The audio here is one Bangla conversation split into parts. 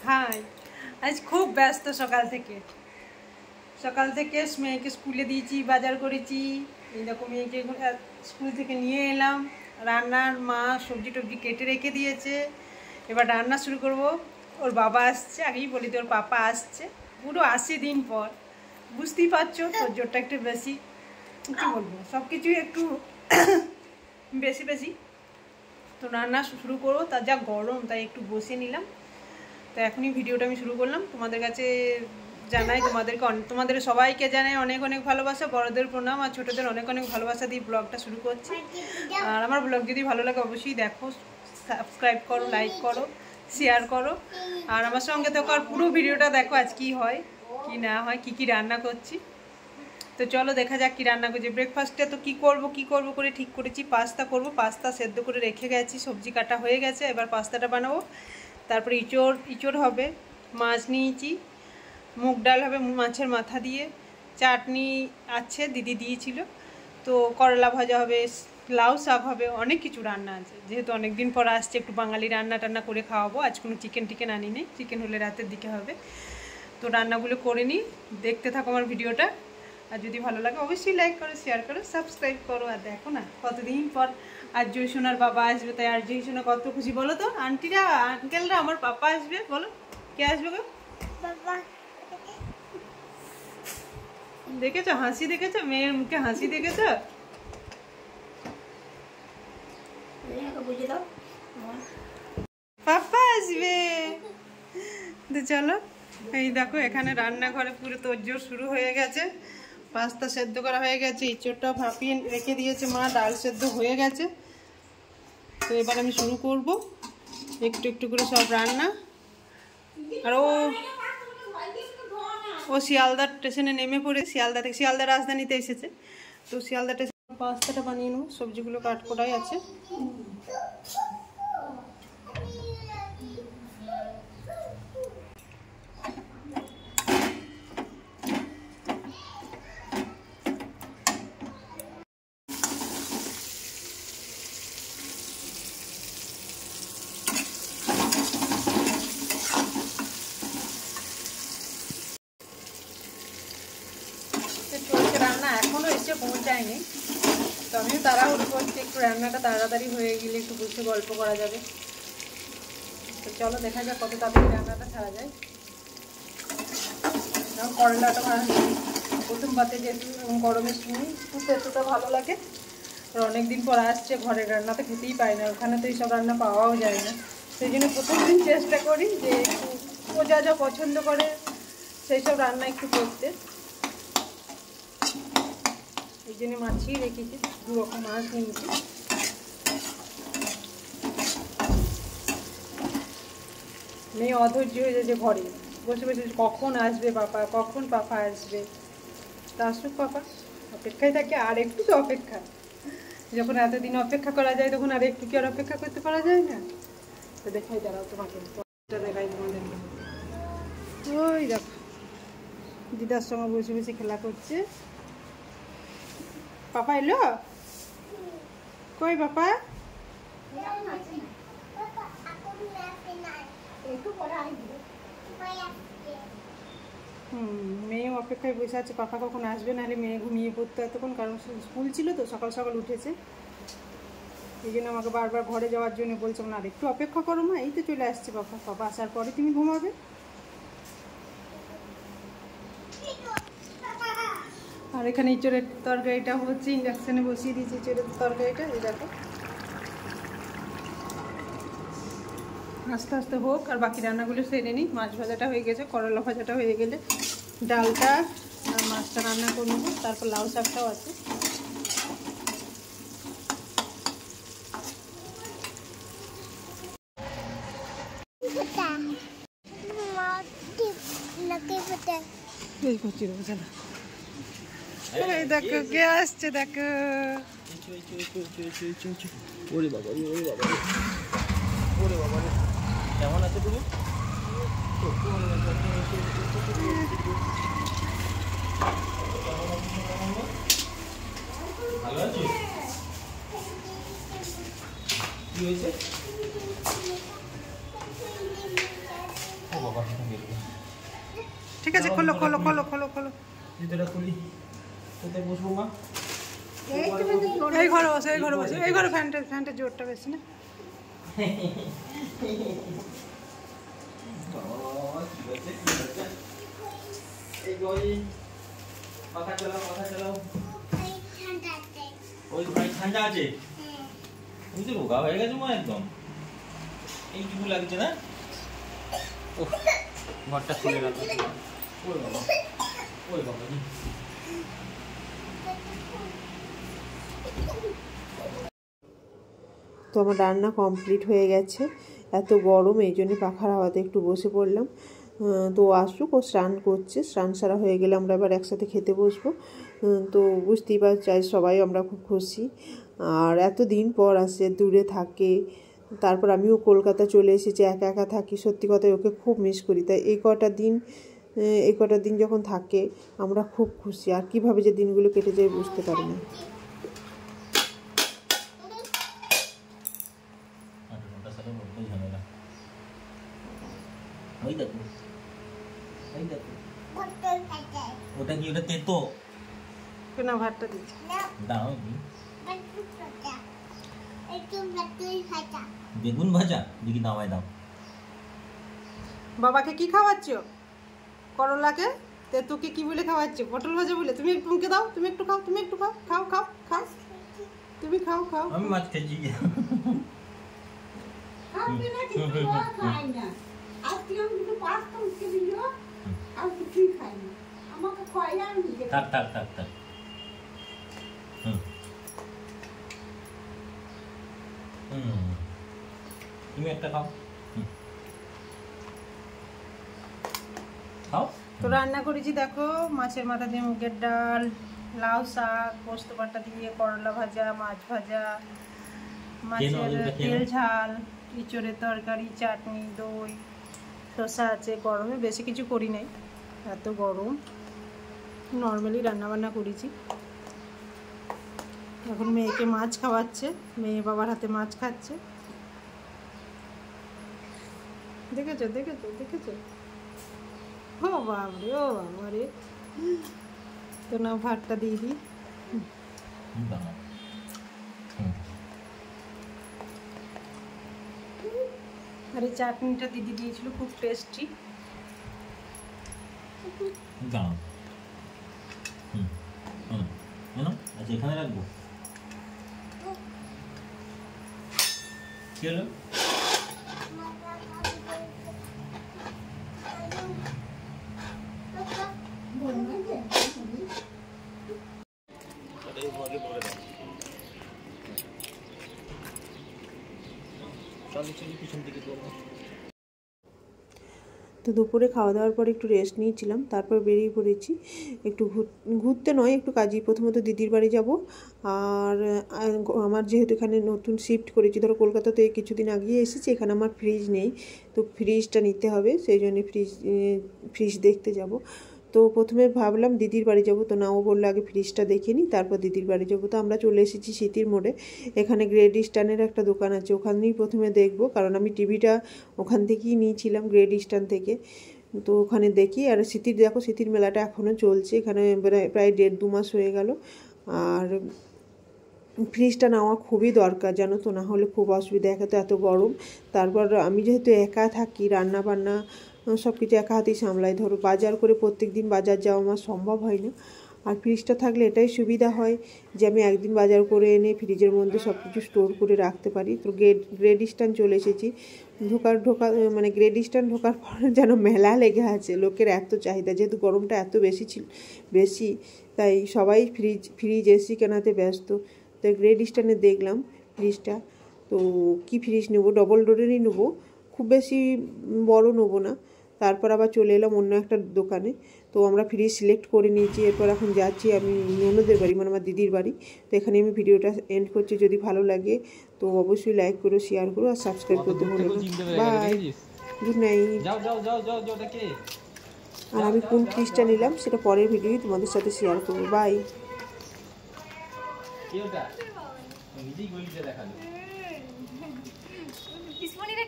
হাই। আজ খুব ব্যস্ত সকাল থেকে মেয়েকে স্কুলে দিয়েছি, বাজার করেছি, এই দেখো মেয়েকে স্কুল থেকে নিয়ে এলাম। রান্নার মা সবজি টবজি কেটে রেখে দিয়েছে, এবার রান্না শুরু করব। ওর বাবা আসছে, আগেই বলি তো ওর পাপা আসছে, পুরো 80 দিন পর। বুঝতেই পারছো তোর জোরটা একটু বেশি, কী বলবো, সব কিছুই একটু বেশি বেশি। তো রান্না শুরু করবো, তার যা গরম তাই একটু বসে নিলাম। তো এখনই ভিডিওটা আমি শুরু করলাম। তোমাদের কাছে জানাই, তোমাদের সবাইকে জানাই অনেক অনেক ভালোবাসা, বড়দের প্রণাম আর ছোটদের অনেক অনেক ভালোবাসা দিয়ে ব্লগটা শুরু করছি। আর আমার ব্লগ যদি ভালো লাগে অবশ্যই দেখো, সাবস্ক্রাইব করো, লাইক করো, শেয়ার করো, আর আমার সঙ্গে তো আর পুরো ভিডিওটা দেখো আজ কী হয় কি না হয়, কি কি রান্না করছি। তো চলো দেখা যাক কি রান্না করছি। ব্রেকফাস্টে তো কি করব করে ঠিক করেছি, পাস্তা করব। পাস্তা সেদ্ধ করে রেখে গেছি, সবজি কাটা হয়ে গেছে, এবার পাস্তাটা বানাবো। তারপরে ইঁচড় হবে, মাছ নিয়েছি, মুগ ডাল হবে মাছের মাথা দিয়ে, চাটনি আছে দিদি দিয়েছিল, তো করলা ভাজা হবে, লাউ শাক হবে, অনেক কিছু রান্না আছে। যেহেতু অনেক দিন পর আসছে, একটু বাঙালি রান্না করে খাওয়াবো। আজ কোনো চিকেন আনি নেই, চিকেন হলে রাতের দিকে হবে। তো রান্নাগুলো করে নিই, দেখতে থাকো আমার ভিডিওটা। আর যদি ভালো লাগে অবশ্যই লাইক করো, শেয়ার করো, সাবস্ক্রাইব করো। আর দেখো না কতদিন পর আর জয় সোনার বাবা আসবে, তাই আর জয় সোনা কত খুশি বলো তো। আন্টিরা আঙ্কেলরা, আমার পাপা আসবে, বলো কে আসবে গো? দেখেছো হাসি, দেখেছো মেয়ের মুখে হাসি, দেখেছো? পাপা আসবে। তো চলো, এই দেখো এখানে রান্নাঘরে পুরো তোড়জোড় শুরু হয়ে গেছে। পাস্তা সেদ্ধ করা হয়ে গেছে, ইঁচড়টাও ভাপিয়ে রেখে দিয়েছে মা, ডাল সেদ্ধ হয়ে গেছে। তো এবার আমি শুরু করব একটু একটু করে সব রান্না। আর ও শিয়ালদা স্টেশনে নেমে পড়ে, শিয়ালদা রাজধানীতে এসেছে। তো শিয়ালদা স্টেশনে পাস্তাটা বানিয়ে নেবো, সবজিগুলো কাট করাই আছে। রান্না এখনো এসে পৌঁছায়নি, তো আমিও তাড়াহুড়ো করছি, একটু রান্নাটা তাড়াতাড়ি হয়ে গেলে একটু বসে গল্প করা যাবে। তো চলো দেখা যাক কত তাড়াতাড়ি রান্নাটা ছাড়া যায়। করলাটা প্রথম পাতে যেহেতু গরমের সময় খুব এতটা ভালো লাগে, আর অনেকদিন পর আসছে, ঘরের রান্না তো খেতেই পাই না, ওখানে তো এইসব রান্না পাওয়াও যায় না। সেই জন্য প্রথম দিন চেষ্টা করি যে একটু ও যা যা পছন্দ করে সেই সব রান্না একটু করতে। এই জন্য মাছই রেখেছি, 2 রকম মাছ নিয়েছি। মেয়ে অধৈর্য হয়ে যায় যে ঘরে বসে বসে কখন আসবে পাপা, কখন পাপা আসবে। তা আসুক পাপা, অপেক্ষায় থাকে, আর একটু তো অপেক্ষা। যখন এতদিন অপেক্ষা করা যায় তখন আর একটু কি আর অপেক্ষা করতে পারা যায় না? তো দেখাই দাঁড়াও তোমাকে, দেখাই তোমাদেরকে। ওই দেখো দিদার সঙ্গে বসে বসে খেলা করছে। পাপা এলো? কই পাপা? মেয়ে অপেক্ষায় বসে আছে পাপা কখন আসবে, নাহলে মেয়ে ঘুমিয়ে পড়তো এতক্ষণ, কারণ স্কুল ছিল তো, সকাল সকাল উঠেছে। এই জন্য আমাকে বারবার ঘরে যাওয়ার জন্য বলছে, না আর একটু অপেক্ষা করো মা, এই তো চলে আসছে পাপা আসার পরে তুমি ঘুমাবে। আর এখানে ইঁচড়ের তরকারিটা হচ্ছে, ইন্ডাকশানে বসিয়ে দিয়েছি ইঁচড়ের তরকারিটা। এই দেখো আস্তে আস্তে হোক, আর বাকি রান্নাগুলো সেরে নিই। মাছ ভাজাটা হয়ে গেছে, করলা ভাজাটা হয়ে গেলে ডালটা আর মাছটা রান্না করে নেবো, তারপর লাউ শাকটাও আছে। দেখো কে আসছে, দেখো ওরে বাবা, ওরে বাবা, ওরে বাবা, কেমন আছে তুমি? ভালো আছি। কি হয়েছে? ও বাবা, ঠিক আছে, খোলো খোলো খোলো খোলো খোলো। জুতোটা খুলি, কোথায় বসবো মা? এই ঘরে বসো, এই ঘরে বসো, এই ঘরে ফ্যানটা জোরটা বেশি না। পাখা চালাও, পাখা চালাও। ওই ভাই ঠান্ডা আছে, তুমি তো রোগা হয়ে গেছো মা একদম, এইটুকু লাগছে না? ঘরটা খুলে রাখো। ওই বাবা, ওই বাবা। তো আমার রান্না কমপ্লিট হয়ে গেছে, এত গরম এই জন্য পাখার হাওয়াতে একটু বসে পড়লাম। তো আসুক, ও স্নান করছে, স্নান সারা হয়ে গেলে আমরা আবার একসাথে খেতে বসবো। তো বুঝতেই পারছি সবাই আমরা খুব খুশি। আর এত দিন পর আসে, দূরে থাকে, তারপর আমিও কলকাতা চলে এসেছি, একা একা থাকি, সত্যি কথাই ওকে খুব মিস করি। তাই এই কটা দিন যখন থাকে আমরা খুব খুশি। আর কীভাবে যে দিনগুলো কেটে যায় বুঝতে পারি না। ওটা কি? ওটা তেতো না, ভাতটা দিচ্ছি। দাও। বেগুন ভাজা দেখি, দাওয়ায় দাও। বাবাকে কি খাওয়াচ্ছ? করলাকে তেতুকে কি বলে খাওয়াচ্ছ? পটল ভাজা বলে। তুমি একটু মুখে দাও, তুমি একটু খাও, তুমি একটু খাও, খাও খাও খাও, তুমি খাও খাও। আমি মাছ খেয়েছি। থাক থাক থাক থাক। তুমি একটা খাও, খাও। তো রান্না করেছি দেখো, মাছের মাথা দিয়ে মুগের ডাল, লাউ শাক, পোস্ত বাটা দিয়ে করলা ভাজা, মাছ ভাজা, মাছের তেল ঝাল, ইঁচড়ের তরকারি, চাটনি, দই, শসা আছে। গরমে বেশি কিছু করি নাই, এত গরম, নর্মালি রান্নাবান্না করেছি। এখন মেয়েকে মাছ খাওয়াচ্ছে, মেয়ে বাবার হাতে মাছ খাচ্ছে। দেখেছো দেখেছো দেখেছো? ও বাবারে, ও বাবারে। তো না, ভাতটা দিয়ে দিই। আর এই চাটনিটা দিদি দিয়েছিল, খুব টেস্টি। আচ্ছা, এখানে রাখবো। কি হলো? পিছন দিকে তো দুপুরে খাওয়া দাওয়ার পর একটু রেস্ট নিয়েছিলাম, তারপর বেরিয়ে পড়েছি একটু ঘুরতে নয়, একটু কাজে। প্রথমত দিদির বাড়ি যাব। আর আমার যেহেতু এখানে নতুন শিফট করেছি, ধরো কলকাতাতে কিছুদিন আগিয়ে এসেছি, এখানে আমার ফ্রিজ নেই, তো ফ্রিজটা নিতে হবে, সেই জন্য ফ্রিজ দেখতে যাব। তো প্রথমে ভাবলাম দিদির বাড়ি যাব, তো না, ও বললো আগে ফ্রিজটা দেখে নিই, তারপর দিদির বাড়ি যাবো। তো আমরা চলে এসেছি স্মৃতির মোড়ে। এখানে গ্রেট ইস্টার্নের একটা দোকান আছে, ওখানেই প্রথমে দেখব, কারণ আমি টিভিটা ওখান থেকেই নিয়েছিলাম, গ্রেট ইস্টার্ন থেকে। তো ওখানে দেখি। আর স্মৃতির মেলাটা এখনও চলছে, এখানে প্রায় 1.5-2 মাস হয়ে গেল। আর ফ্রিজটা নেওয়া খুবই দরকার, জানো তো, না হলে খুব অসুবিধা। একে তো এত গরম, তারপর আমি যেহেতু একা থাকি, রান্না বান্না সব কিছু একা হাতেই সামলাই। ধরো বাজার করে প্রত্যেক দিন বাজার যাওয়া আমার সম্ভব হয় না। আর ফ্রিজটা থাকলে এটাই সুবিধা হয় যে আমি একদিন বাজার করে এনে ফ্রিজের মধ্যে সব কিছু স্টোর করে রাখতে পারি। তো গ্রেট ইস্টার্ন চলে এসেছি। মানে গ্রেট ইস্টার্ন ঢোকার পর যেন মেলা লেগে আছে, লোকের এত চাহিদা, যেহেতু গরমটা এত বেশি, তাই সবাই ফ্রিজ এসি কেনাতে ব্যস্ত। তো গ্রেট ইস্টার্নে দেখলাম ফ্রিজটা। তো কি ফ্রিজ নেবো? ডবল ডোরেরই নেবো, খুব বেশি বড় নেবো না। তারপর আবার চলে এলাম অন্য একটা দোকানে। তো আমরা ফ্রিজ সিলেক্ট করে নিয়েছি। এরপর এখন যাচ্ছি আমি ননদের বাড়ি, মানে আমার দিদির বাড়ি। তো এখানে আমি ভিডিওটা এন্ড করছি। যদি ভালো লাগে তো অবশ্যই লাইক করো, শেয়ার করো, আর সাবস্ক্রাইব করতে ভুলো না। By, good night. আর আমি কোন ফ্রিজটা নিলাম সেটা পরের ভিডিওই তোমাদের সাথে শেয়ার করবো। বাই।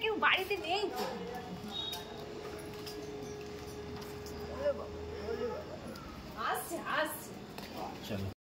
কেউ বাড়িতে নেই তো। চলো।